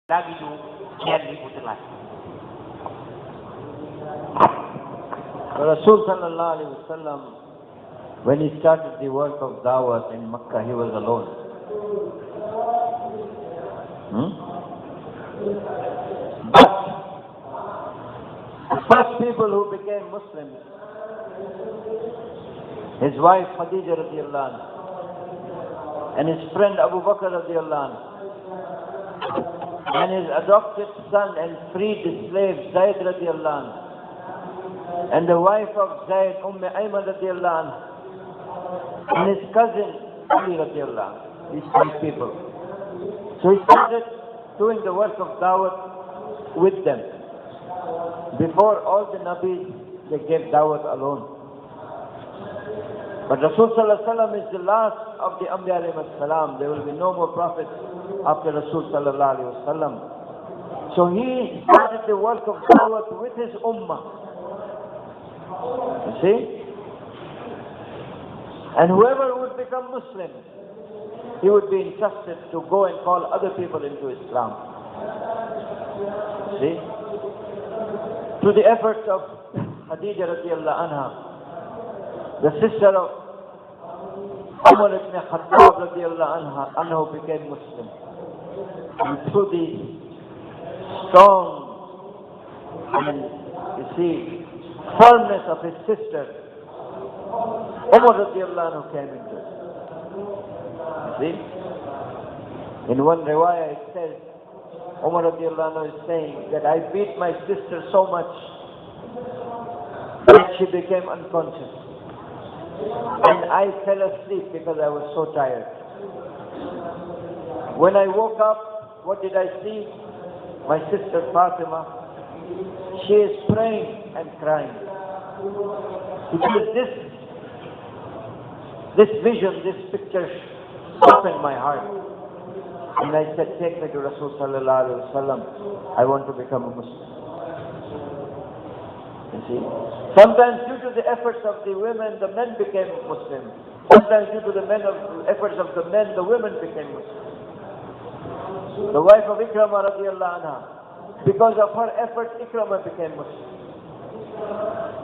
lagi tu sekian ribu telah. Rasul sallallahu alaihi wasallam, when he started the work of dawah in Makkah, he was alone. But the first people who became Muslims, his wife Khadija radiallahu anha, and his friend Abu Bakr radiallahu anha, and his adopted son and freed slave Zayd radiallahu anha, and the wife of Zayd, Ayman radiallahu anha, and his cousin Ali radiallahu anha. These 5 people. So he started doing the work of dawah with them. Before all the Nabis, they gave dawah alone. But Rasul sallallahu alaihi wasallam is the last of the Anbiya alayhi salam. There will be no more prophets after Rasul sallallahu alaihi wasallam. So he started the work of dawah with his ummah. You see? And whoever would become Muslim, he would be entrusted to go and call other people into Islam. See? Through the efforts of Khadija radiallahu anha, the sister of Umar ibn Khattab radiallahu anha became Muslim. And through the strong and, you see, firmness of his sister, Umar radiallahu anhu came into it. See? In one riwayah it says, Umar radiallahu anhu is saying that I beat my sister so much that she became unconscious. And I fell asleep because I was so tired. When I woke up, what did I see? My sister Fatima. She is praying and crying. Because this vision, this picture opened my heart. And I said, take me to Rasul sallallahu alaihi wasallam. I want to become a Muslim. You see? Sometimes due to the efforts of the women, the men became Muslim. Sometimes due to the efforts of the men, the women became Muslim. The wife of Ikramah radiallahu anha, because of her efforts, Ikramah became Muslim.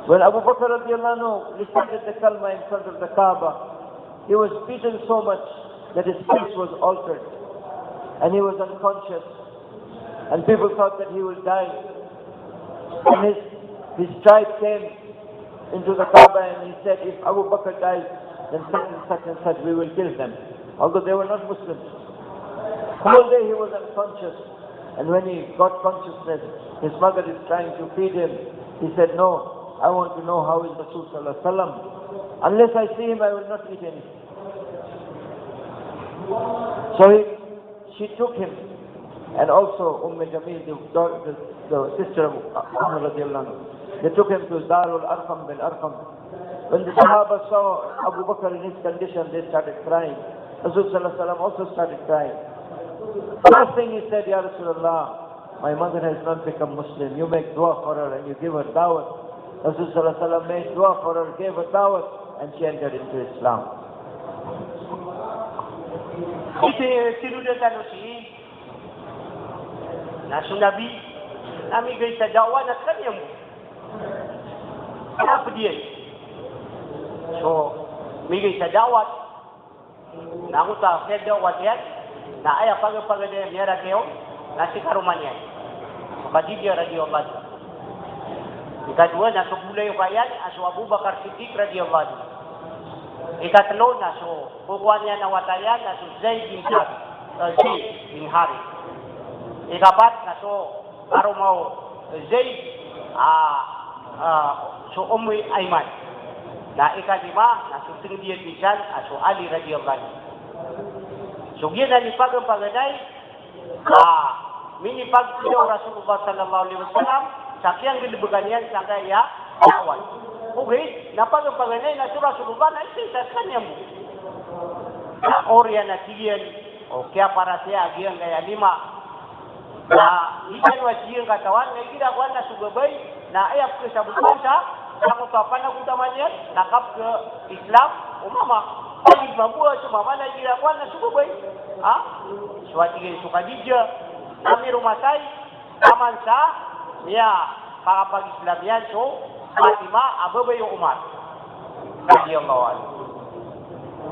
When Abu Bakr radiallahu anhu recited the kalma in front of the Kaaba, he was beaten so much that his face was altered. And he was unconscious. And people thought that he would die. And his tribe came into the Kaaba and he said, if Abu Bakr dies, then such and such, we will kill them. Although they were not Muslims. The whole day he was unconscious. And when he got consciousness, his mother is trying to feed him. He said, no, I want to know how is Rasul sallallahu alaihi wasallam. Unless I see him, I will not eat anything. So she took him. And also Jamil, the sister of Umar radiallahu anhu, they took him to Darul Arqam bin Arqam. When the Sahaba saw Abu Bakr in his condition, they started crying. Rasul sallallahu alaihi wasallam also started crying. First thing he said, Ya Rasulullah, my mother has not become Muslim. You make dua for her and you give her dawah. Rasul sallallahu alaihi wasallam made dua for her, gave her dawah, and she entered into Islam. Ito sinuda tano si Nabi nami gay sa dawah na kanya mo. Apa dia? So, migay sa dawah nakuta sa dawah yan na ay pag-pagade niya kayo na si Karumanya. Khadija radhiyallahu anha. Ikadua na subulay kayan aso Abu Bakr Siddiq radhiyallahu anhu. Ikatlo na so kukuha niya na watayan na so Zayd bin Harith. Ikapat na so Maranao Zayd so Ayman. Na ikalima na so tingdiyan bisan aso Ali radhiyallahu anhu. So yan na ipag-pagaday minipag siya Rasulullah sallallahu alaihi wasallam sa kiyang gilibugan yan sa kaya dawat. Okay, napag-paganay na surah Rasulullah na ito sa kanya mo. Na orya na siyan, o kaya para siya, agyan kaya lima. Na ikan wa siyang katawan, na ikinakuan na sugabay, na ayap ko sa bukan siya, na kung kapan na kutaman yan, nakap ke Islam, umama. Pagig mabuha, sumama na ikinakuan na sugabay. Suwatigay su Khadija, kami rumasay taman sa niya para pag-Islamian so Fatima Abu Umar radhiyallahu anhu.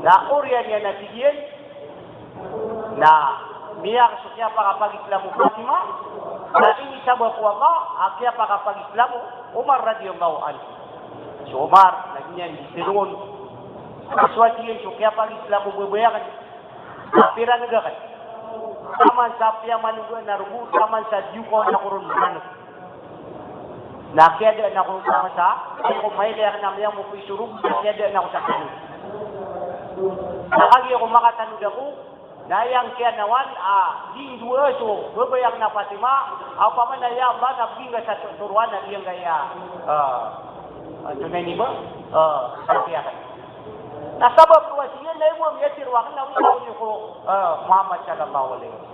Na urian niya natigil na miyak sukya para pag-Islamu Fatima na ini sabab Allah akya para pag-Islamu Umar radhiyallahu anhu. So Umar naging disirun aswati yung sukya pag-Islamu bebayakan pira negakan taman sa piyaman na rubu taman sa juko na kurun manok. Nakiada na ko sa kung may leer na mga mo pisurug nakiada na ko sa kanya. Nakagi ako makatanud ako dayang kaya nawan ding dua so bebayang na Fatima apa man ya ba na binga sa turuan na diyang kaya tunay ni ba kaya nasabab ko siya na mo yasir wa kana ko Muhammad sallallahu alaihi wasallam.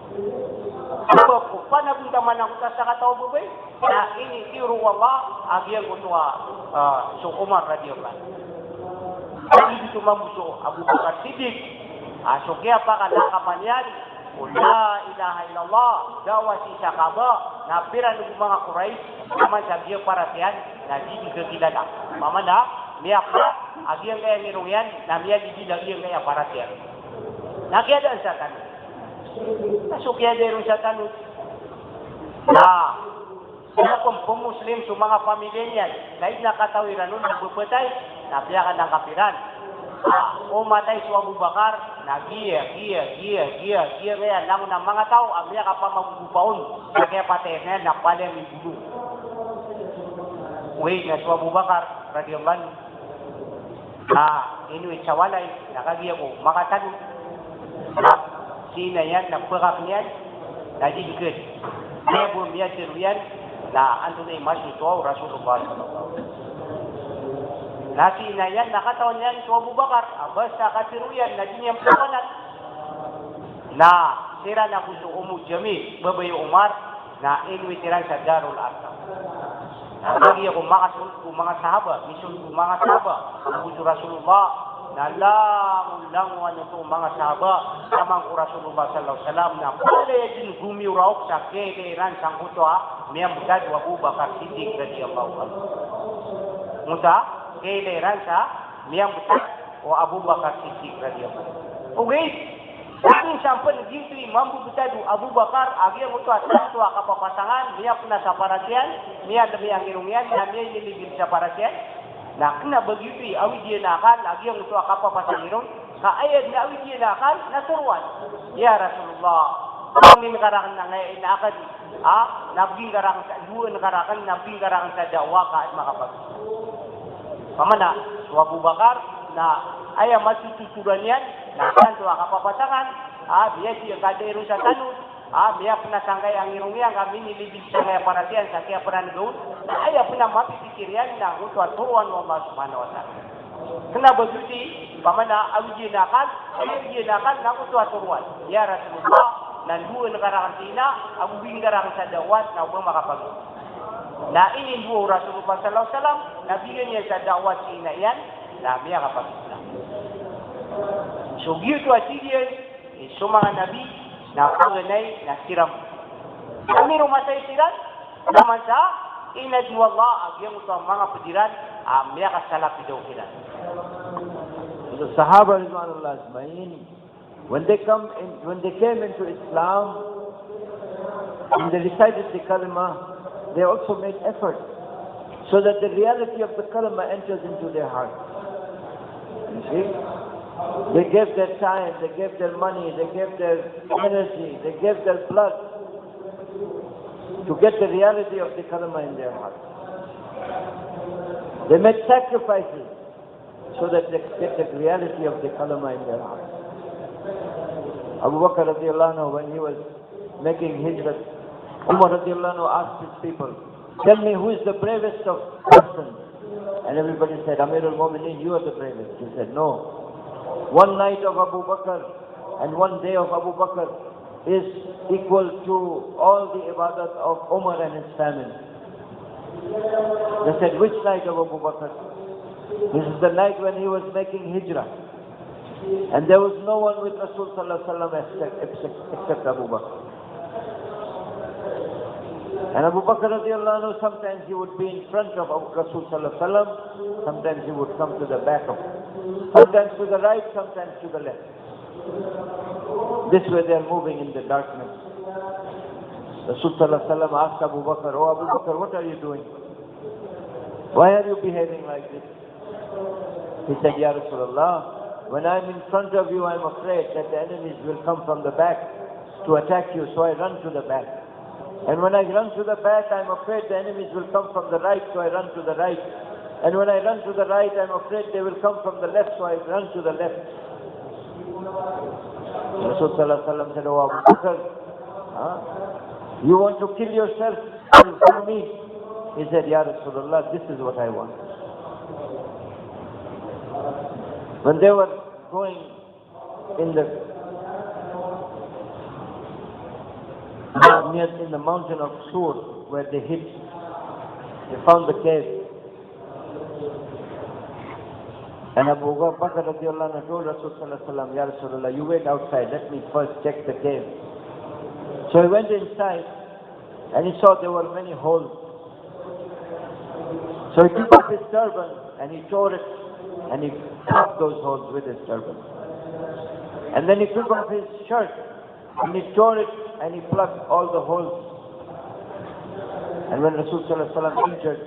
Sebab ko panabunta man ako sa kataw bubay na ini tiru wallah agian ko so Umar radhiyallahu anhu. Jadi itu mamuso Abu Bakar Siddiq. So kaya pa kana kapanyan la ilaha illallah dawah si Sahaba na pira ng mga Quraysh naman sa giya paratian na di kilala. Mamana niya pa agian kaya nirungyan na niya di lagi kaya paratian. Nakiada sa tanong. Nasukiada rin sa tanong. Sila kung Muslim sa mga pamilya niyan, kahit nakatawiran nun, nagbupatay, napiyakan ng kapiran. Umatay si Abu Bakr, giya, kaya lang ng mga tao, amya ka pa magbupaon, kaya patay na napalya may bulo. Uwi na si Abu Bakr, radiyallahu anhu, inuit sa walay, nakagiya ko, makatanong. Sina yan, nagpagak niyan, najigkid. Kaya bumiya siruyan, na ano na yung masuto, Rasulullah sallallahu alaihi wasallam. Nasina yan, nakatawan yan si Abu Bakr, basta kasiruyan, naging paganan. Na sira na kuso Jami, Babay Umar, na inwitiran sa Darul Arqam. Lagi ako mga sahaba, misun ko mga sahaba, ang kuso Rasulullah, na lang ito mga sahaba samang ko Rasulullah sallallahu alaihi wasallam na pala din gumiuraw sa kailan sang kuto miyang mudad wa Abu Bakr Siddiq radhiyallahu anhu. Muda kailan sa miyang mudad wa Abu Bakr Siddiq radhiyallahu anhu. Okay, aking sampan dito mambu mudad Abu Bakr agi mo to ato kapapasangan miya puna sa paratian miya demi ang irungyan na miya nilibig sa paratian. Nah, kena begitu, awi dia nakal, lagi yang untuk apa pasal irung, ayat na awi dia nakal, nasuruan. Ya Rasulullah, kami negarakan nangai nakal, nabi negarakan dua negarakan, nabi negarakan sa dawah kaat makapag. Pamana, Abu Bakr, na ayat masih tuturannya, nakal tu apa pasangan, dia dia kada irung sa tanut. Biya pinasangkay ang irungnya kami nilibig sa mga paratian sa kaya pernah nagawa ay pernah mapipikirian na untuk aturuan Allah subhanahu wa ta'ala. Kena begitu, pamana awiji nakal na untuk aturuan. Ya Rasulullah, nan dua negara kantina, Abu Binggarang sa dawat na ubang makapag. Na ini dua Rasulullah sallallahu alaihi wasallam, nabigyan niya sa dawat sina yan, na biya kapag Islam. So gitu asidiyan, so mga nabi, na panganay na siram. Kami rumasay siran, naman sa inadwa Allah, agyang ito ang mga pediran, miya kasalap daw kiran. The Sahaba Ridwanullah Ajmain, when they came into Islam, and they recited the kalima, they also made effort so that the reality of the kalima enters into their heart. You see? They gave their time, they gave their money, they gave their energy, they gave their blood to get the reality of the kalima in their heart. They made sacrifices so that they get the reality of the kalima in their heart. Abu Bakr radiallahu anhu, when he was making Hijra, Umar radiallahu anhu asked his people, tell me who is the bravest of persons? And everybody said, Amirul Mu'mineen, you are the bravest. He said, no. One night of Abu Bakr and one day of Abu Bakr is equal to all the ibadat of Umar and his family. They said, which night of Abu Bakr? This is the night when he was making Hijra. And there was no one with Rasul sallallahu alaihi wasallam except Abu Bakr. And Abu Bakr radiallahu anhu, sometimes he would be in front of Rasul sallallahu alaihi wasallam, sometimes he would come to the back of him. Sometimes to the right, sometimes to the left. This way they are moving in the darkness. Rasul sallallahu alaihi wasallam asked Abu Bakr, "Oh Abu Bakr, what are you doing? Why are you behaving like this?" He said, "Ya Rasulullah, when I'm in front of you, I'm afraid that the enemies will come from the back to attack you, so I run to the back. And when I run to the back, I'm afraid the enemies will come from the right, so I run to the right. And when I run to the right, I'm afraid they will come from the left, so I run to the left." Rasul sallallahu alaihi wasallam said, "Oh Abu Bakr, you want to kill yourself for me?" He said, "Ya Rasulullah, this is what I want." When they were going in the mountain of Sur, where they hid, they found the cave. And Abu Bakr radiallahu anhu told Rasul sallallahu alaihi wasallam, "Ya Rasulullah, you wait outside, let me first check the cave." So he went inside and he saw there were many holes. So he took off his turban and he tore it and he plugged those holes with his turban. And then he took off his shirt and he tore it and he plugged all the holes. And when Rasul sallallahu alaihi wasallam entered,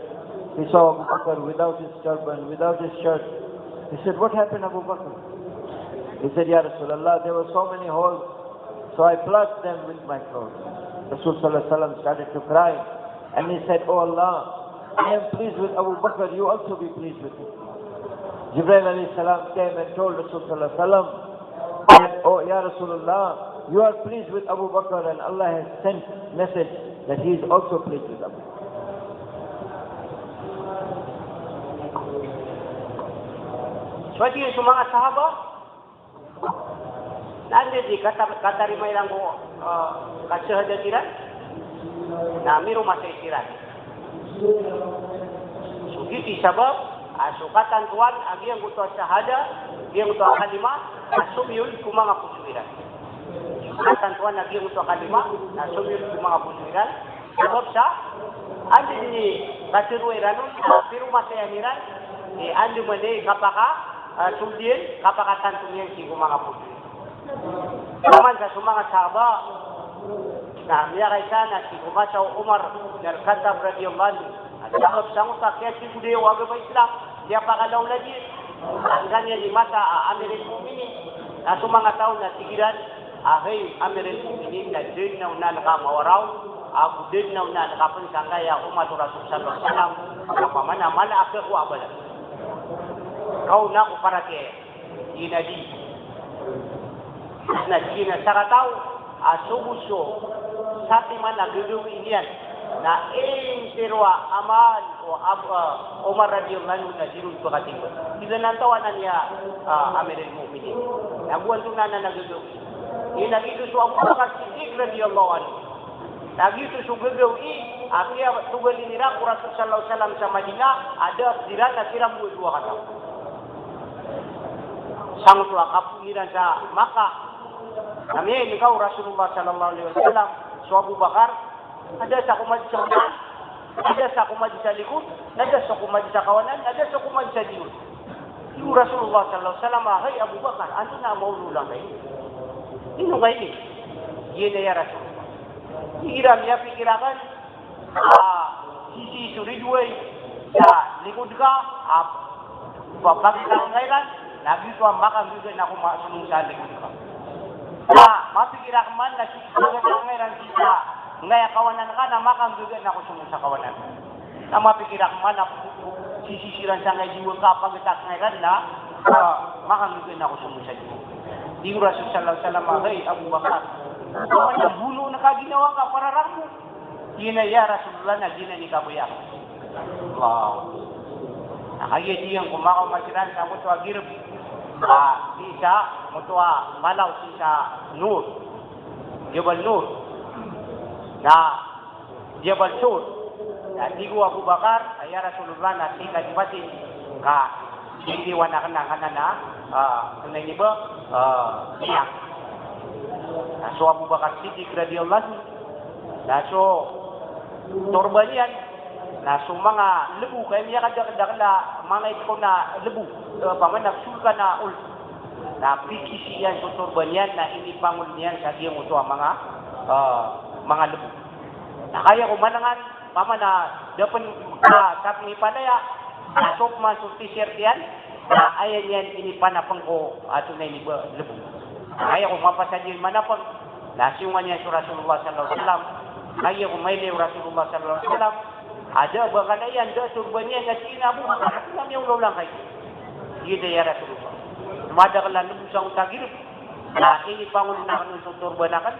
he saw Abu Bakr without his turban, without his shirt. He said, "What happened, Abu Bakr?" He said, "Ya Rasulullah, there were so many holes, so I plugged them with my clothes." Rasul sallallahu alaihi wasallam started to cry and he said, "Oh Allah, I am pleased with Abu Bakr, you also be pleased with him." Jibreel alayhi salam came and told Rasul sallallahu alaihi wasallam that, "Oh Ya Rasulullah, you are pleased with Abu Bakr and Allah has sent message that he is also pleased with Abu Bakr." Swati yung mga sahaba, nandiyan di katarimay lang ko kasahadatiran, na miro masaitiran. Sugiti sabab, sukatan tuan, agi ang gusto sahada, agi ang gusto kalima, asumyul kumanga pusuiran. Sukatan tuan, agi ang gusto kalima, asumyul kumanga pusuiran. Sabab sa, andi ni kasiruiran, pero masayaniran, andi mo na kapaka, sumdien, kapakatan tumien si kumanga pusuiran. Naman sa sumanga sahaba, na miyakay sana si Kumasaw Umar Al-Khattab radiyallahu anhu. At sabab sa ngusa, kaya si Kudeyo agama Islam, dia pakalaw lagi. Ang ganyan ni Masa Amirin Muminin. Na sumanga tao na sigiran, ahay Amirin Muminin na din na una nakamawaraw, ako din na una nakapansangaya umatu Rasul sallallahu alaihi wasallam, kapamana mala ako abala. Kau na ko para ke inadi. Na sina saratao asubuso sati man naguluw inian na terwa aman o Umar radiyallahu anhu na dirul pagatiba. Sila nantawanan niya Amirul Mu'minin. Nabuan ito na naguluw. Inagito so Abu Bakr Siddiq radiyallahu anhu. Nagito so guluw akia tugali nira Rasul sallallahu alaihi wasallam sa Madinah ada sirat na siram dua kata. Sang tua kapiran sa Makkah. Kami ikaw Rasulullah sallallahu alaihi wasallam, so Abu Bakar, ada sa kumad sa unan, ada sa kumad sa likod, ada sa kumad sa kawanan, ada sa kumad sa diyon. Yung Rasulullah sallallahu alaihi wasallam, "Hay Abu Bakar, ano na maululang kayo? Ino kayo ni? Yan na ya Rasulullah. Ikiram niya pikirakan, sisi suridway, sa likod ka, papagitang kailan, nagito ang makang bigay na kumasunong sa likod ka. Mapikira ka man na sisigagan ng ngayon sisa ngaya kawanan ka na makambigan ako sa kawanan. Na mapikira ka man na sisisiran sa ngayon jiwa ka pagitak ngayon na makambigan ako sa jiwa. Di ko Rasul sallallahu alaihi wasallam, "Hey Abu Bakar, kawan na bulo na kaginawa ka para ramo." Ginaya Rasulullah na ginani ka buyak. Wow. Nakagiti yung kumakaw masiran sa muto agirap. Sisa mutua malau sisa Nur, Jabal Nur, na Jabal Sur. Na tigo Abu Bakar, ay Rasulullah na tika dipasin ka hindi wanakan na kanana kanay ni ba niya. So Abu Bakar Siddiq radiyallahu anhu, na so turban yan, na sa mga lebu, kaya niya kadakla, mga ito na lebu, pamanagsulka na ul, na pikisi yan sa turban yan, na inipangul niyan sa diyang ito ang mga lebu. Na kaya kumanangan, na dapat kaping ipanaya, nasok man sa t-shirt yan, na ayan yan inipanapang ko ato na lebu. Kaya kung mapasadyin manapang, nasyungan niya sa Rasulullah sallallahu alaihi wasallam, kaya kung may liw Rasulullah sallallahu alaihi wasallam, ada ba na yan, da turban niya na sinabu, at namin yung laulang kayo. Yun ya Rasulullah. Madakala nung isang tagirip, na inipangulo na kanong sa turban na kan,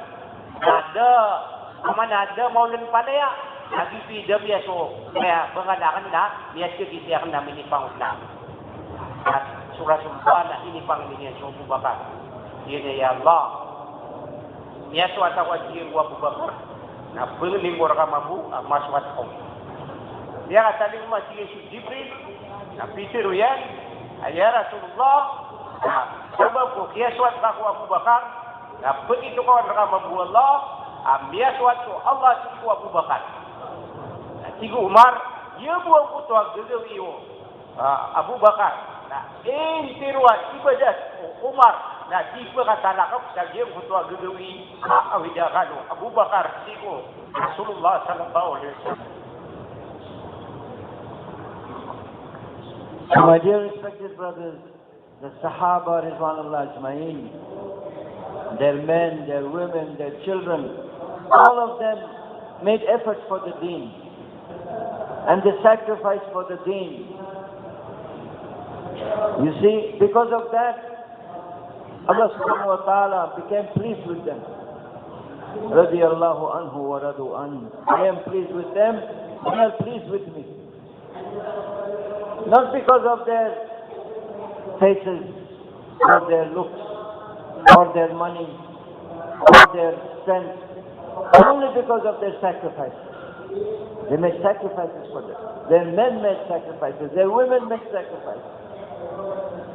ada maulan palaya, nagipida biya so, kaya bangalakan na, biya siya namin inipangulo na. At surah-surah na inipangulo niya sa Abu Bakr. Yun ya Allah. Niya so atawad yung Abu Bakr, na pililing mo rakamabu, ang maswat ko. Niya kataling mo si Jibril, na pitiru yan, ay Rasulullah, sabab ko, kaya swat ako Abu Bakr, na pagito ko ang rakamabu Allah, ang biyaswat ko Allah si Abu Bakr. At sigo Umar, yabuang ko ito ang gagawin mo, Abu Bakr, na tiruan, ibadat, Umar, na di pa katalakap sa iyong ko ito ang gagawin, awidakan Abu Bakr, sigo, Rasulullah sallallahu alaihi wasallam. So my dear respected brothers, the Sahaba Rizwanullah Ajmain, their men, their women, their children, all of them made efforts for the Deen and they sacrificed for the Deen. You see, because of that, Allah subhanahu wa ta'ala became pleased with them. Radiyallahu anhu wa radu anhu. I am pleased with them, they are pleased with me. Not because of their faces, or their looks, or their money, or their strength, only because of their sacrifice. They made sacrifices for them. Their men made sacrifices. Their women made sacrifices.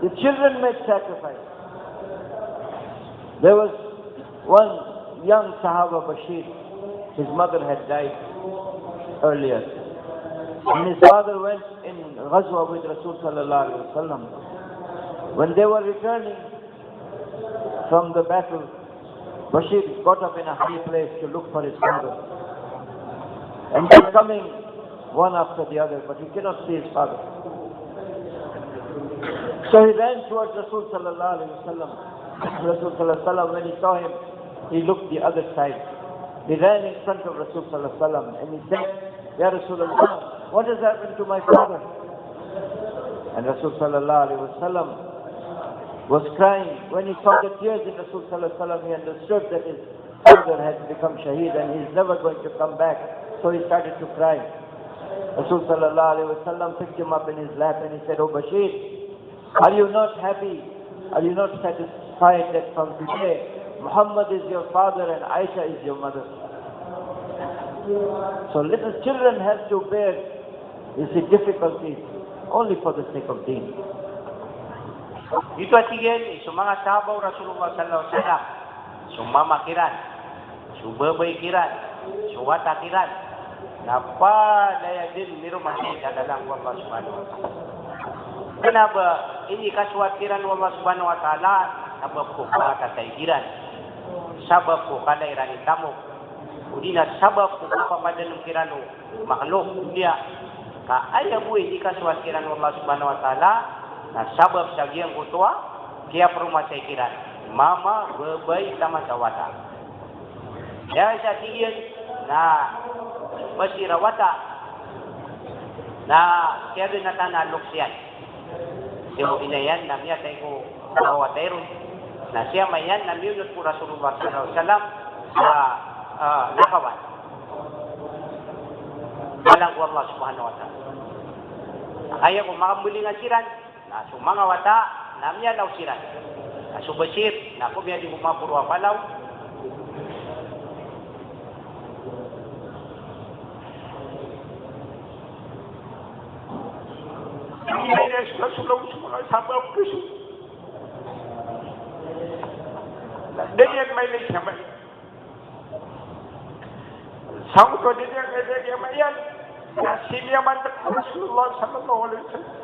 The children made sacrifice. There was one young Sahaba, Bashir. His mother had died earlier. And his father went in Ghazwa with Rasul sallallahu alaihi wasallam. When they were returning from the battle, Bashir got up in a high place to look for his father. And they're coming one after the other, but he cannot see his father. So he ran towards Rasul sallallahu alaihi wasallam. Rasul sallallahu alaihi wasallam, when he saw him, he looked the other side. He ran in front of Rasul sallallahu alaihi wasallam and he said, Ya Rasulullah, what has happened to my father? And Rasul sallallahu alaihi wasallam was crying. When he saw the tears in Rasul sallallahu alaihi wasallam, he understood that his father had become shaheed and he's never going to come back. So he started to cry. Rasul sallallahu alaihi wasallam picked him up in his lap and he said, Oh Bashir, are you not happy? Are you not satisfied that from today Muhammad is your father and Aisha is your mother? So little children have to bear these difficulties only for the sake of Deen. Ito at igen, sa mga sahabaw Rasulullah sallallahu alaihi wasallam, sumama kiran, subabay kiran, suwata kiran, napadaya din mirumasi sa dalang Allah subhanahu wa ta'ala. Kenapa ini kaswatiran Allah subhanahu wa ta'ala sabab ko kakataigiran, sabab ko kalairan itamu, udina sabab ko papadan ng kirano makhluk dunia, kaaya mo ini kaswatiran Allah subhanahu wa ta'ala na sabab sa giyang kutua, kaya perumah kiran, mama berbay sama sawata. Ya sa tiyan na basirawata na kaya rin natanalok siya. Siya inayan na niya tayo ko kawatero na siya mayan na miyunod po Rasulullah sallallahu alaihi wasallam sa nakawan. Walang Allah subhanahu wa ta'ala. Kaya kung makambuli nga siran, na sumanga wata, na niya daw siran. Na subasir, na kung niya di bumapurwa palaw, Rasulullah mga sabab puso. Dahil may naman. Sang ko din yang kaya mayan. Sini man Rasulullah sallallahu alaihi wasallam.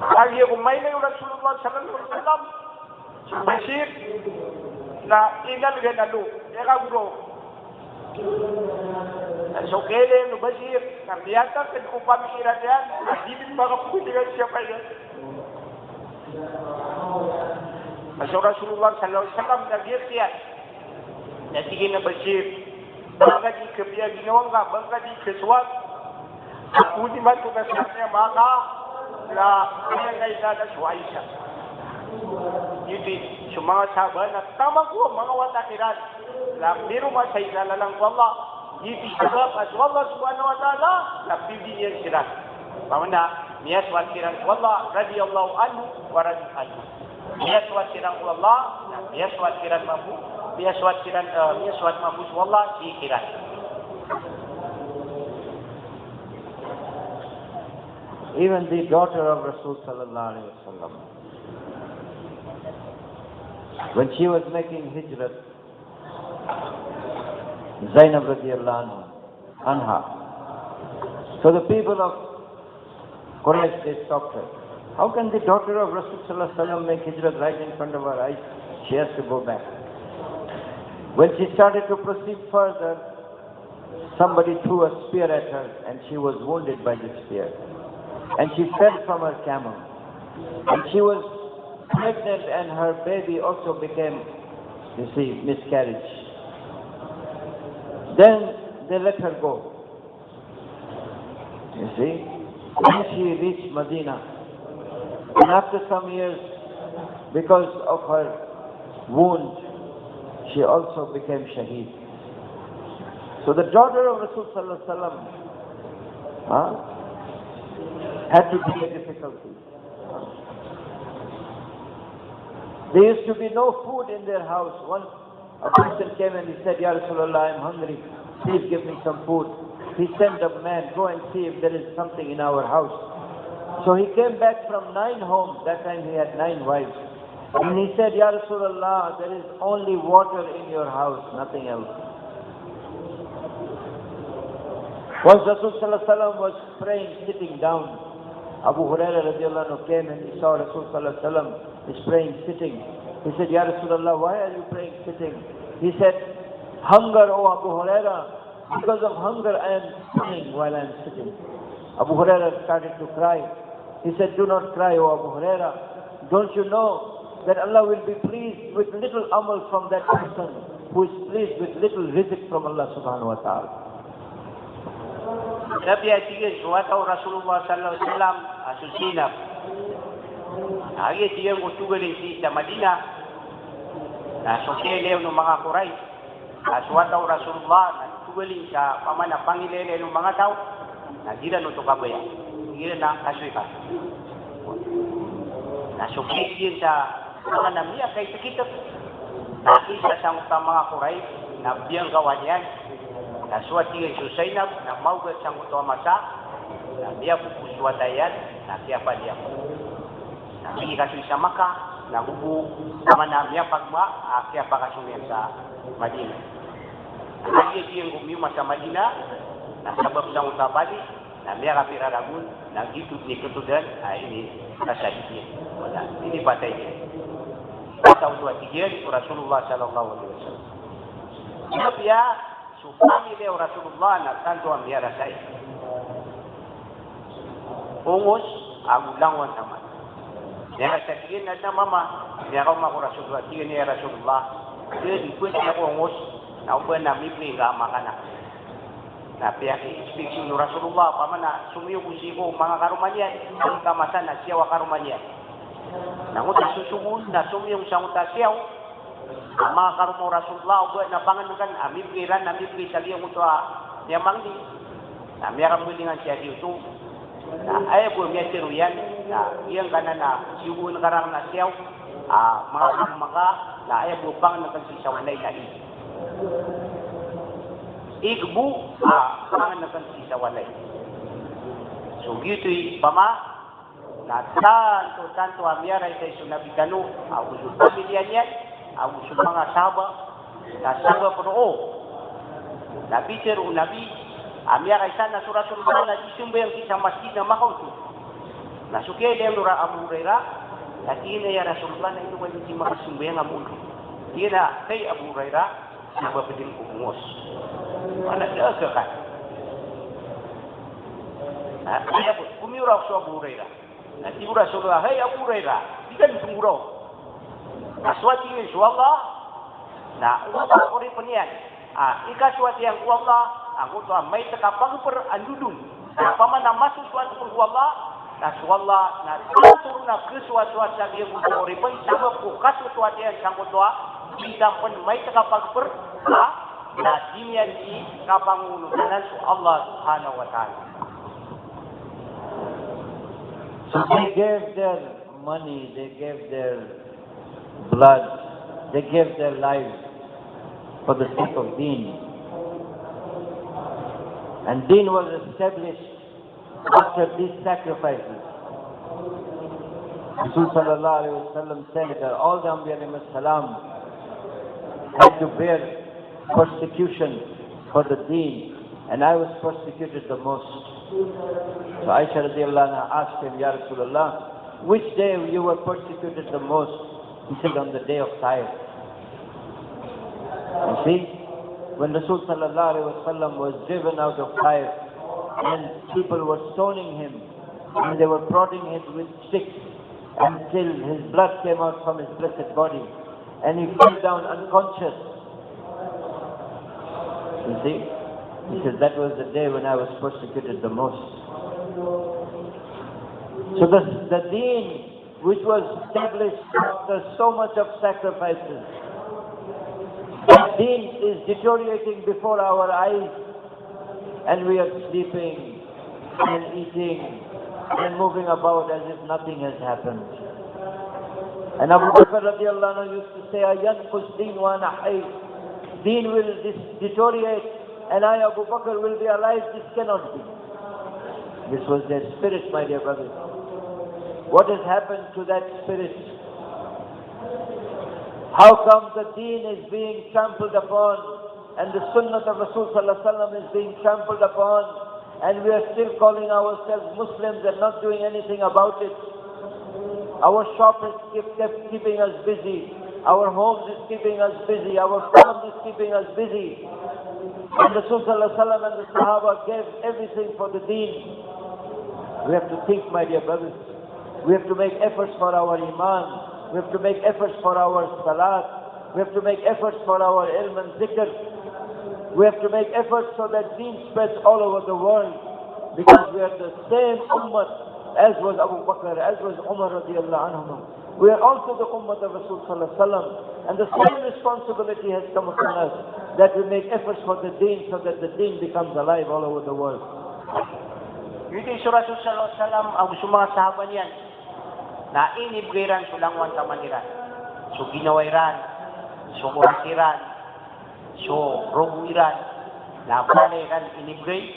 Lagi umay na yung Rasulullah sallallahu alaihi wasallam. Bashir na inal ganalo. Eka bro. So kaya no Bashir na biyata kan ko pamikiran yan. Hindi makapuligan siya pa yan. So Rasulullah sallallahu alaihi wasallam nag-iyak yan. Sige na Bashir. Bangka di kebiya ginawa nga. Bangka di keswat. Ako di man ito kasanya maka na kaya nga isada suwaisa. Jadi semua sahabat na tama ko mga watakiran. Na biro man sa ilalalang ko Allah. Jadi sebab as Allah subhanahu wa ta'ala na pilihan sirat. Pamana niya swatiran ko Allah radiyallahu anhu wa radiyallahu anhu. Niya swatiran ko Allah na niya swatiran mabu. Niya swat mabu wallah sikiran. Even the daughter of Rasul sallallahu alaihi wasallam, when she was making Hijra, Zainab radiyallahu anha. So the people of Quraysh, they stopped her. How can the daughter of Rasul sallallahu alaihi wasallam make Hijra right in front of her eyes? She has to go back. When she started to proceed further, somebody threw a spear at her and she was wounded by the spear. And she fell from her camel. And she was pregnant and her baby also became, you see, miscarriage. Then they let her go. You see? Then she reached Medina. And after some years, because of her wound, she also became shaheed. So the daughter of Rasul sallallahu alaihi wasallam had to be a difficulty. There used to be no food in their house. Once a person came and he said, Ya Rasulullah, I'm hungry. Please give me some food. He sent a man, go and see if there is something in our house. So he came back from 9 homes. That time he had 9 wives. And he said, Ya Rasulullah, there is only water in your house, nothing else. Once Rasul sallallahu alaihi wasallam was praying sitting down, Abu Huraira radiallahu anhu came and he saw Rasul sallallahu alaihi wasallam is praying sitting. He said, Ya Rasulullah, why are you praying sitting? He said, hunger, O Abu Huraira. Because of hunger I am praying while I am sitting. Abu Huraira started to cry. He said, do not cry, O Abu Huraira. Don't you know that Allah will be pleased with little amal from that person who is pleased with little rizq from Allah subhanahu wa ta'ala. Tapi sige suwataw Rasulullah sallallahu alaihi wasallam asusinap. Agi sige gustugalin si sa Madina. Nasukile ng mga Quraysh. Suwataw Rasulullah gustugalin sa pamana pangilele ng mga tao. Nagira no to kabaya. Gira na kasuipa. Nasukile sa mga namiya kay sakit. Nakita sa mga Quraysh na biyang gawan yan. Nasuat tingin si Zainab na maugat sa muto masa na dia pupuswatayan na siapa dia. Naging kaso sa Makkah na hubu naman na dia pagma siapa kaso sa Madina. Lagi dia gumiuma sa Madina na sabab sa utabali na dia kapira ragun na gitu ni ketudan ini kasahidi. Wala ini patay dia. Tahu dua tiga Rasulullah sallallahu alaihi wasallam. Tapi ya Supami leo Rasulullah na tanto ang biara sa iyo. Ungos, agulangon naman. Kaya sa tingin na mama, niya ako mako Rasulullah, tingin niya Rasulullah. Kaya ikuit niya ko ungos, na uban na mipli ka makana. Na piyaki, speaking ni Rasulullah, pamana, sumiyo kusiko mga karumanyan, ang kamasan na siyaw karumanyan. Nanguta susumun, na sumiyong sanguta siyaw, mga karumo Rasulullah ubat na panganukan amipkiran amipki saliyo mo to yamang di na meron mo dengan siya dito na ay po may tiruyan na iyang kanan na siyon karang na siyaw mga kamaka na ay po pang nagkansisawanay na igbu pangan nagkansisawanay so gito'y pama na tanto amyaray sa isunabikano usul pamilya niya ang mga Sahaba Sahaba penuh. Nabi ceru Nabi. Amia kaisan na Rasulullah na disumbayang kita masjid na makau tu. Nasukia dia nura Abu Hurairah. Lakini ya Rasulullah na inu wajib makasumbayang amun. Dia na kay Abu Hurairah sahaba pedil umos. Mana dia kan? Dia pun kumiurau so Abu Hurairah. Nanti Rasulullah, hey Abu Hurairah, ikan tungurau. Aswati insyaallah. Nah, Allah ori penian. Ika suatu yang Allah aku tu mai tekapang per andudun. Apa mana masuk suatu per Allah, nah Allah nah turun na ke suatu yang dia ori pun sama bukas suatu yang sangkut doa bisa pun mai tekapang per nah dimian di kapang ulunan Allah Subhanahu wa taala. So they gave their money, they gave their blood, they gave their lives for the sake of Deen. And Deen was established after these sacrifices. Rasul sallallahu alayhi wa sallam said that all the Anbiya alayhi salam had to bear persecution for the Deen, and I was persecuted the most. So Aisha radiallahu anha asked him, Ya Rasulullah, which day you were persecuted the most? He said, on the day of Taif. You see, when Rasul sallallahu alaihi wasallam was driven out of Taif and people were stoning him and they were prodding him with sticks until his blood came out from his blessed body and he fell down unconscious. You see, he said that was the day when I was persecuted the most. So the Deen which was established after so much of sacrifices, the Deen is deteriorating before our eyes and we are sleeping and eating and moving about as if nothing has happened. And Abu Bakr radiallahu anhu used to say, "Ayanqus Deen wa ana hayy." Deen will deteriorate and I, Abu Bakr, will be alive. This cannot be. This was their spirit, my dear brothers. What has happened to that spirit? How come the Deen is being trampled upon and the Sunnah of Rasul sallallahu alaihi wasallam is being trampled upon and we are still calling ourselves Muslims and not doing anything about it? Our shop is kept keeping us busy. Our homes is keeping us busy. Our farm is keeping us busy. And Rasul sallallahu alaihi wasallam and the Sahaba gave everything for the Deen. We have to think, my dear brothers. We have to make efforts for our Iman. We have to make efforts for our Salat. We have to make efforts for our ilm and zikr. We have to make efforts so that Deen spreads all over the world. Because we are the same ummah as was Abu Bakr, as was Umar radiallahu anhum. We are also the ummah of Rasul sallallahu alaihi wasallam. And the same responsibility has come upon us that we make efforts for the Deen so that the Deen becomes alive all over the world. Yun si Rasul sallallahu alaihi wasallam ang mga sahaba niyan na inibgiran sulang wanta maniran. So ginawairan, so urasiran, so robuiran, na paliran inibgay,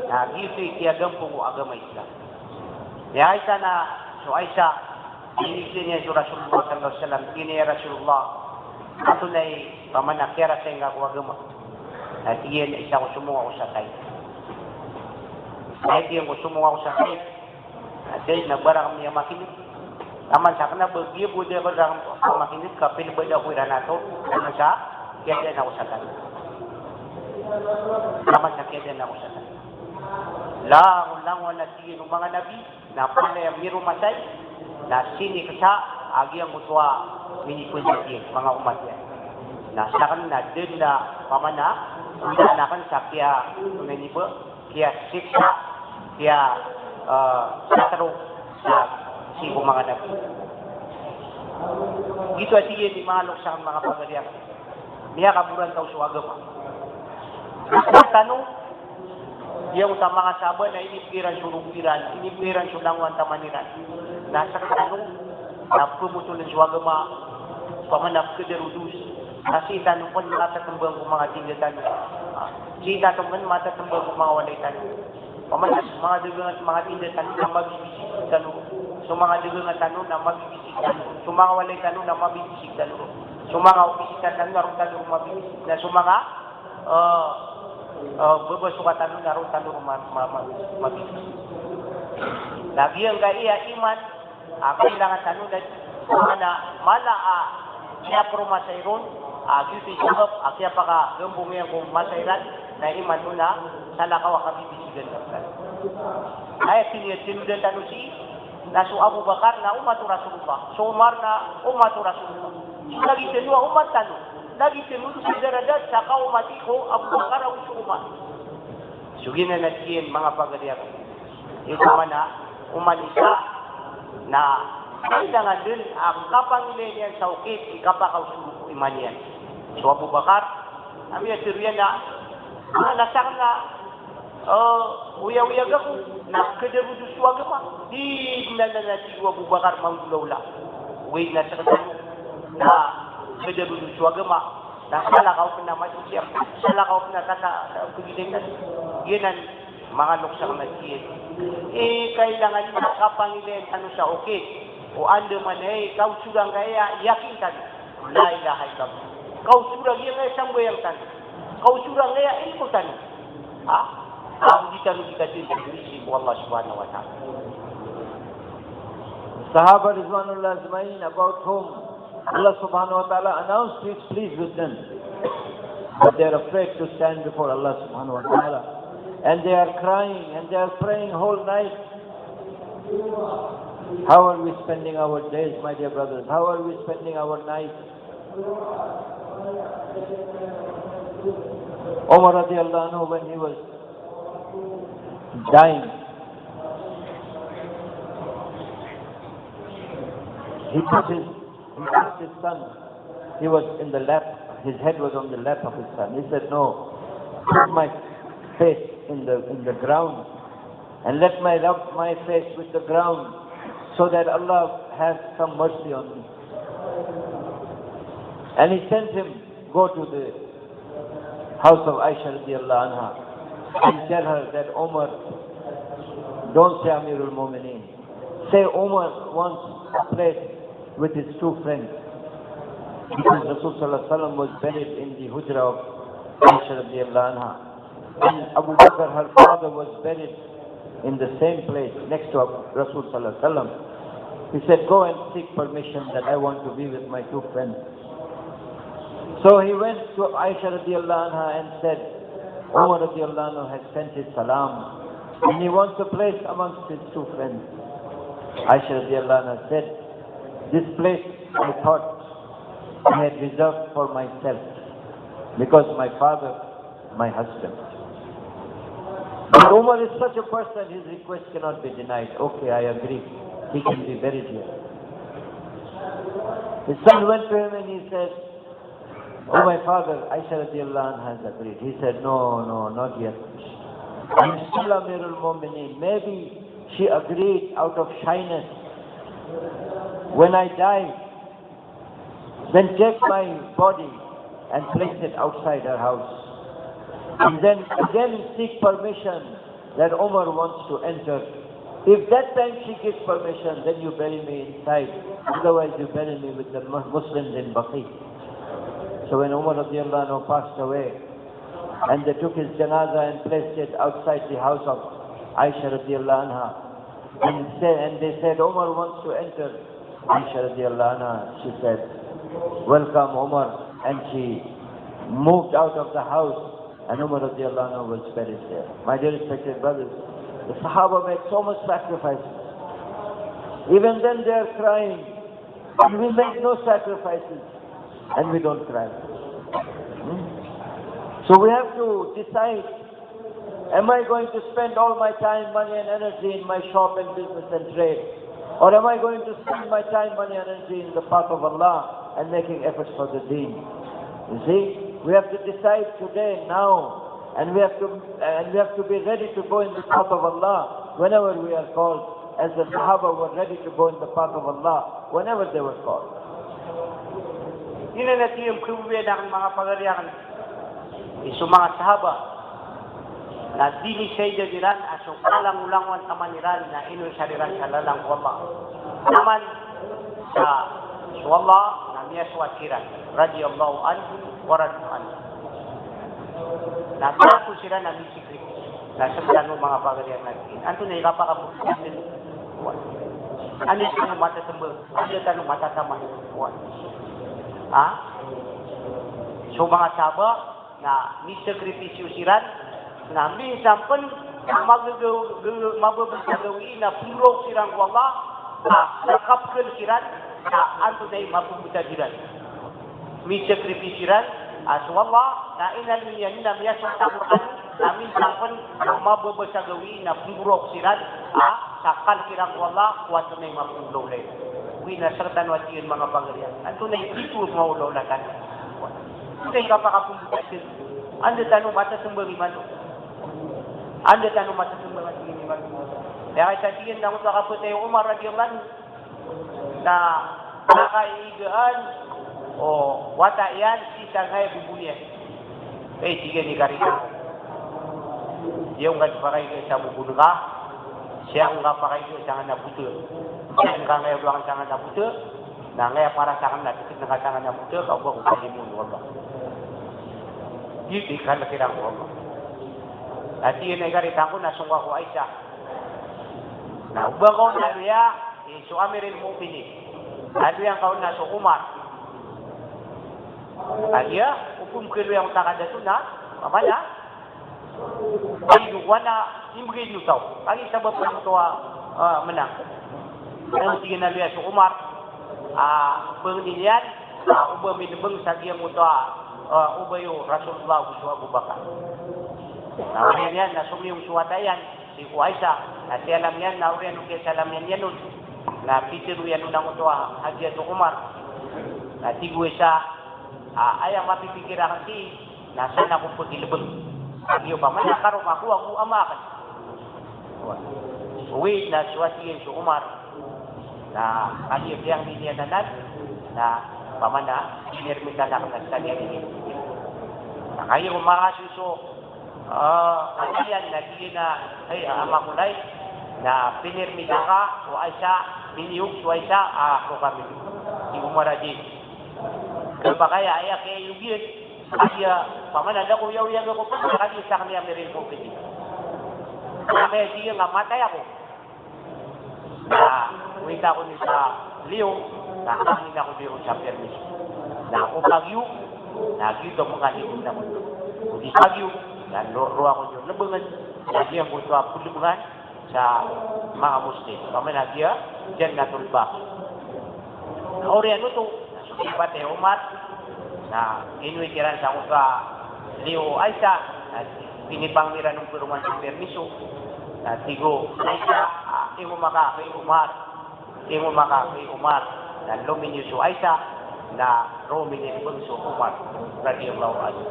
na gisi tiagam po agama Islam. Ya Aisha na, so Aisha, inibgay niya si Rasulullah sallallahu alaihi wasallam, kini Rasulullah, ato na pamanakira sa nga agama. At iyan isa ko sumuha ko sa tayo. Dahil iyan ko sumuha ko sa tayo. At dahil nagbarang kami makinig. Naman sa kana bagi po dia barang makinig kapil beda ko ira nato ano sa kaya na ko sa tayo. Naman sa kaya na ko sa tayo. Lang wala sige ng mga nabi na pala yung miro masay na sini kasa agi ang mutwa minikun sa mga umat yan. Na sa kanila din na pamana na kan sa kaya nanibo kaya siksa kaya sataro sa sigo mga nabi. Ito at iyan imalok sa mga pagaliang niya kaburan tao sa agama. Ang tanong, yung mga sabon na inipiran sulugiran, inipiran sulangan tamaniran. Nasa tanong, na pumutulan sa agama, pamanap ka derudus. Kasi tanong po, matatambang kong mga tingatan. Sita itong matatambang kong mga walaitan. Pamanap, mga dugang at mga tingatan na magbibisik tanong. So mga dugang at tanong na magbibisik tanong. So mga walaitan na mabibisik tanong. So Sumanga ofisikan dan ngaron tanur rumah bisnis. Na sumanga bebersukatan ngaron tanur rumah bisnis. Lagi yang gaya iman, kailangan tanur dan mana siya promasayron, gitu sebab siya paka gembung yang masayran na iman nuna salakaw kabibisigan ka. Ay tinudin tanur si nasu Abu Bakr na umatu Rasulullah. So Umar na umatu Rasulullah. Lagi tenua umat tanur. Lagi tenudu sa daradat sa kaumati ko Abu Bakr o si Umar. Sugina na siyan mga pagadiyak. Ito mana umanisa na kailangan din ang kapangilan yan sa ukit ikapakaw sa iman yan. So Abu Bakr, kami natiriyan na nasang na uya-uyag ako na kadarudusuwag pa. Di na nanatigo Abu Bakr manggulaw lang. Uwi na sa kasano na kadarudusuwag ma. Na salakaw pa na matusiyang, salakaw pa na kagilingan. Yan ang mga luksang nagsiyan. Kailangan na kapangilan ano sa ukit. O ando man kau surang kaya yakin kan. La ilaha illallah. Kau surang yang sambayang tan. Kau surang kaya ilmu tan. Ang kita tinutulisi ko Allah subhanahu wa ta'ala. Sahaba Rizwanullah Azmain, about whom Allah subhanahu wa ta'ala announced He is pleased with them. But they are afraid to stand before Allah subhanahu wa ta'ala. And they are crying and they are praying whole night. How are we spending our days, my dear brothers? How are we spending our nights? Umar radiallahu anhu, when he was dying, he asked his son, he was in the lap, his head was on the lap of his son. He said, no, put my face in the ground and let me rub my face with the ground so that Allah has some mercy on me. And he sent him, go to the house of Aisha radiallahu anha and tell her that Umar, don't say Amirul Mu'mineen. Say Umar wants a place with his two friends. Because Rasulullah was buried in the Hijra of Aisha radiallahu anha. And Abu Bakr, her father, was buried in the same place next to Rasulullah. He said, go and seek permission that I want to be with my two friends. So he went to Aisha radiallahu anha and said, Umar radiallahu anhu has sent his salam and he wants a place amongst his two friends. Aisha radiallahu anha said, this place I thought I had reserved for myself because my father, my husband. But Umar is such a person, his request cannot be denied. Okay, I agree. He can be buried here. His son went to him and he said, oh my father, Aisha radiallahu anha has agreed. He said, no, not yet. I'm still Amirul Mu'mineen. Maybe she agreed out of shyness. When I die, then take my body and place it outside her house. And then again seek permission that Umar wants to enter. If that time she gives permission, then you bury me inside. Otherwise you bury me with the Muslims in Baqi. So when Umar radiallahu anhu passed away, and they took his janazah and placed it outside the house of Aisha radiallahu anha, and they said, Umar wants to enter. Aisha radiallahu anha, she said, welcome Umar. And she moved out of the house, and Umar radiallahu anhu was buried there. My dear respected brothers, the Sahaba made so much sacrifices. Even then they are crying. And we make no sacrifices. And we don't cry. So we have to decide, am I going to spend all my time, money and energy in my shop and business and trade? Or am I going to spend my time, money and energy in the path of Allah and making efforts for the Deen? You see, we have to decide today, now, and we have to be ready to go in the path of Allah whenever we are called, as the Sahaba were ready to go in the path of Allah whenever they were called. Yun na natin yung kuwede ng mga pagarihan iso mga Sahaba na dili sayda diran aso kalang-ulangan tamaniran na ino sariran sa lalang wapa. Naman sa Rasulullah na miyaswat kiran radiyallahu anhu wa radu anhu. Natato sila na misikrit na sabdan mo mga pagarian natin. Anto na ikapakabukitin din. Ano yung matatambal? Ano yung matatama? Ha? So mga sahaba na misakripisyo siran na minsan pun mababagawin na purok sirang Allah na nakapkan siran na anto na mapupunta siran. Misakripisyo siran as Allah na inalmiyan na miyasang takuan na minsan pun mababagawin na purok siran sakal sirang Allah kuwato na mapulong lain. Winasartan wajin mga pagarian. Anto na itu maulolakan. Ito yung kapakapundukasin. Anda tanong matasumba iman. Anda tanong matasumba iman. Kaya kaya sabihin na ito kapatay Umar radiyallahu anhu na nakaigaan o wata yan isang ay bubuyan. Sige ni Karika. Yung nga pakay ka sa bubuno ka, siya ang nga pakay ka sa nga nabuto. Siya ang nga ngayon sa nga nabuto, na ngayon para sa kanila, titik na sa nga nabuto, kau ba kung kalimun wala. Hindi ka nakirang ko Allah. At yun ay karita ko, nasungwa ko ay siya. Na ubang kaon na luya, so amirin mo pini. At luya kaon na so Umar. At luya, upum kilo yung takada to na, mamaya, ay duwa na, imigay nyo tao. Ang isa ba po ito menang. Ang sige na luya so Umar, pangilian, ubang minibang sa diya mo ito, ubayo Rasulullah gusto Abu Bakr. Nauriyan yan, nasumiyong suwata yan, si Kuwaisa, at alam yan, nauriyan nung kaya alam yan nun, na pitiru yan nung nang ito, Hajjatu Umar, at Kuwaisa, ayang mapipikira kasi, nasa na kung pagilibang. Iyo pa, may nakaroon ako, ang uamakan. Uwi na suwatiyan si Umar, na kaniyag yang niniananan, na pamana, inirmitan ako ng sanya ini. Kaya umakasuso, kaniyan na di na, ay, amakulay, na pinirmitan ka, o ay siya, biniyog, o ay siya, ako kami. Di umaradi. Kaya ba kaya, ay, kaya yung yun, kaya, pamana, na kuyaw-yaw ako pa, kaya sa kanya meron mo pili. Kaya di nga matay ako. Na, wita ko ni sa Leo, nakangin ako dito sa permis. Na ako bagyo, nakita mo nga dito na mundo. Kung di bagyo, nanoro ako yung labangan, lagi ang buto ang pulungan sa mga Muslim. Pamana siya, dyan natulba. Na oriyan ito, nasulipat eh Umar, na inuitiran sa mga Leo Aisa, na pinipangmiran ng pulungan sa permiso, na tigo, Aisa, imo makakay Umar, na luminyo si Aisa, na ruminin bunso Umar, radiyallahu anhu.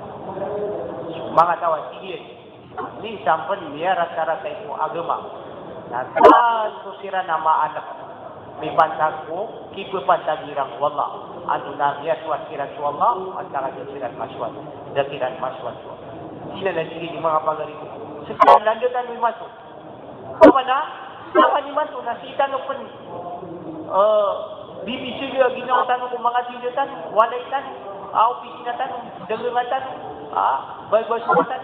So, mga tawag, sige, minsan pa niyara-sara sa imo agama, na saan ko sira na maanak, may bantag ko, kipapantagirang wala, ano na miyaswat kiran sa Allah, at nakasiran maswat, dakiran maswat. Sila na sige ni mga pagarito. Sa landutan mo maso. Apa na? Apa ni maso? Nasita no pun BBC dia ginawa tanong kung mga sinatan, walay tanong, opisina tanong, dagangan tanong, baybay sumatan.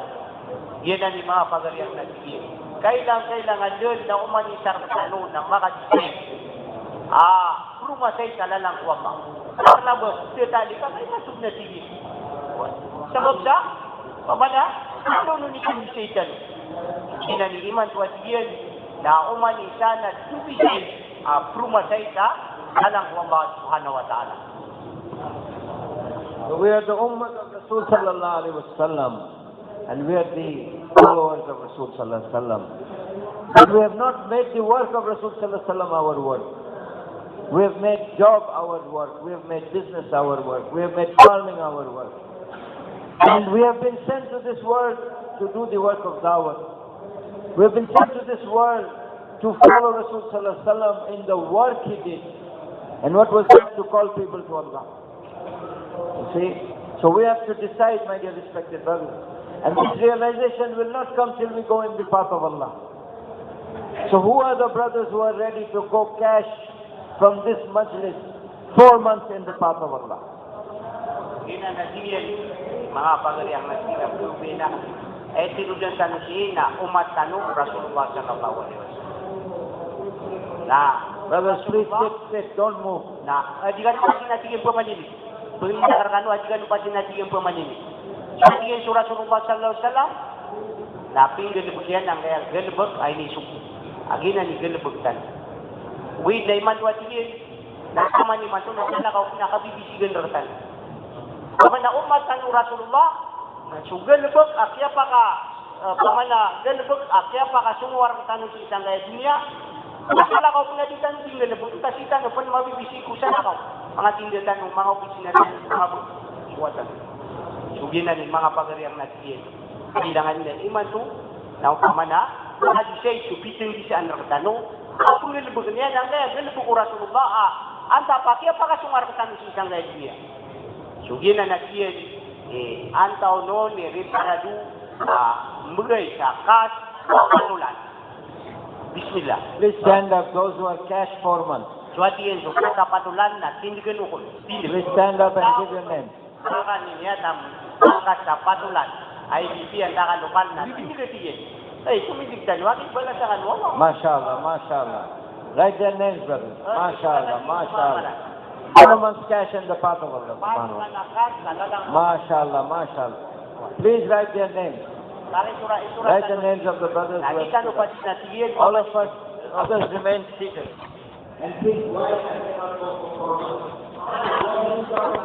Yan ang mga pagariang natigil. Kailangan doon na umanisar na tanong ng mga disay. Rumasay talalang wama. Karena ba, tali ka, may masog na tigil. Sabab sa, pamana, ano nun ikin disay tanong? Sinaniiman tuwa tigil na umanisa na tubisay, rumasay sa alang Allah subhanahu wa ta'ala. So we are the ummah of Rasul sallallahu alayhi wa sallam, and we are the followers of Rasul sallallahu alayhi wa sallam. But we have not made the work of Rasul sallallahu alayhi wa sallam our work. We have made job our work. We have made business our work. We have made farming our work. And we have been sent to this world to do the work of dawah. We have been sent to this world to follow Rasul sallallahu alayhi wa sallam in the work he did. And what was that? To call people to Allah. You see? So we have to decide, my dear respected brothers. And this realization will not come till we go in the path of Allah. So who are the brothers who are ready to go cash from this majlis 4 months in the path of Allah. Ina na diyan, mga pagariang nagsilang na tinudan tanong siya na umat tanong Rasulullah sallallahu alaihi wasallam. Na, Brothers, please sit, don't move. na, adigan pa din natin yung pamanini. Pagkakaroon adigan pa din natin yung pamanini. Sabihin sa Rasulullah sallallahu alaihi wasallam, naping galibugyan ang kaya galibug ay nisuk. Agina ni galibugtan. Wait, na iman tuwa tigil. Nasama ni Mato na nakabibisigan ratan. Kama na umat kan Rasulullah, sugal bag akya pa ka pamana galbag akya pa ka sumuwar tanong sa isang gaya dunia. Masala ka pinaditan din galbag kasita na pan mabibisi ko sa nakaw. Mga tindatan ng mga opisina ng mga buwatan. Sugin na din mga pagariang natiyen. Kailangan nila iman to na pamana na di siya subitin di siya ang tanong. Kung galbag niya ang gaya galbag ko Rasulullah anta pa kaya pa ka sumuwar tanong sa isang gaya dunia. Sugina na siya, antaw noon, reparado, mugay sa kas, kanulan. Bismillah. Please stand up, those who are cash foreman. Suwati yan, so kapatulan na, tindigan ukol. Please stand up and give your name. Saka niya, kas kapatulan, ay bibiyan, nakalukan na, tindigan siya. Ay, kumidigtan, wakit bala sa kanwa. MashaAllah, MashaAllah. Write their names, brothers. MashaAllah, MashaAllah. Everyone's cash in the path of Allah. MashaAllah, MashaAllah. Please write their names. Write the names of the brothers. All of us, others remain seated. And please